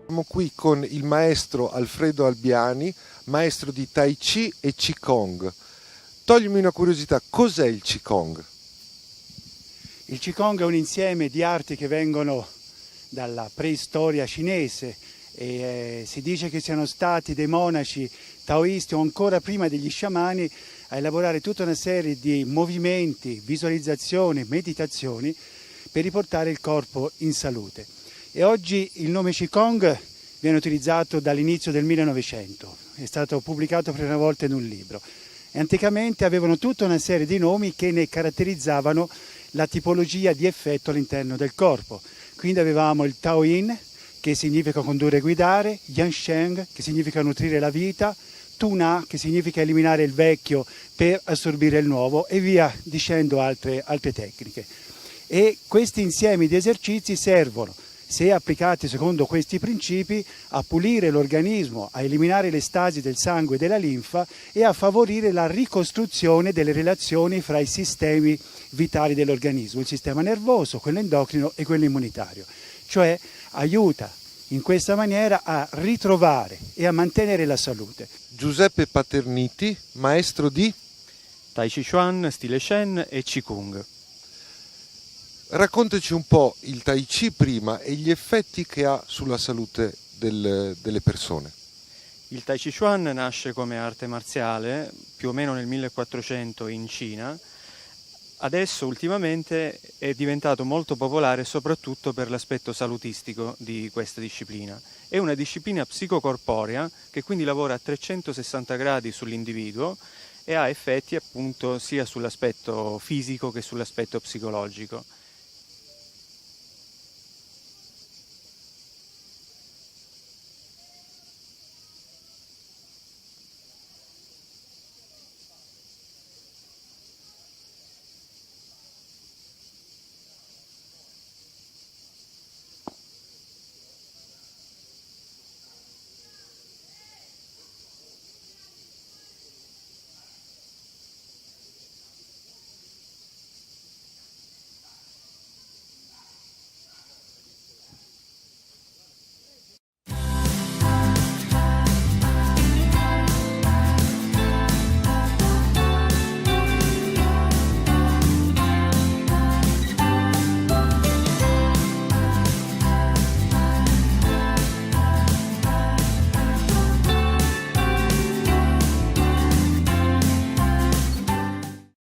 Siamo qui con il maestro Alfredo Albiani, maestro di Tai Chi e Qigong. Toglimi una curiosità, cos'è il Qigong? Il Qigong è un insieme di arti che vengono dalla preistoria cinese e si dice che siano stati dei monaci taoisti o ancora prima degli sciamani a elaborare tutta una serie di movimenti, visualizzazioni, meditazioni per riportare il corpo in salute. E oggi il nome Qigong viene utilizzato dall'inizio del 1900, è stato pubblicato per una volta in un libro. E anticamente avevano tutta una serie di nomi che ne caratterizzavano la tipologia di effetto all'interno del corpo. Quindi avevamo il Tao Yin, che significa condurre e guidare, Yang Sheng, che significa nutrire la vita, Tu Na, che significa eliminare il vecchio per assorbire il nuovo, e via dicendo altre tecniche. E questi insiemi di esercizi servono, se applicati secondo questi principi, a pulire l'organismo, a eliminare le stasi del sangue e della linfa e a favorire la ricostruzione delle relazioni fra i sistemi vitali dell'organismo, il sistema nervoso, quello endocrino e quello immunitario. Cioè aiuta in questa maniera a ritrovare e a mantenere la salute. Giuseppe Paterniti, maestro di Tai Chi Chuan, stile Shen e Qigong. Raccontaci un po' il Tai Chi prima e gli effetti che ha sulla salute delle persone. Il Tai Chi Chuan nasce come arte marziale più o meno nel 1400 in Cina. Adesso ultimamente è diventato molto popolare soprattutto per l'aspetto salutistico di questa disciplina. È una disciplina psicocorporea che quindi lavora a 360 gradi sull'individuo e ha effetti appunto sia sull'aspetto fisico che sull'aspetto psicologico.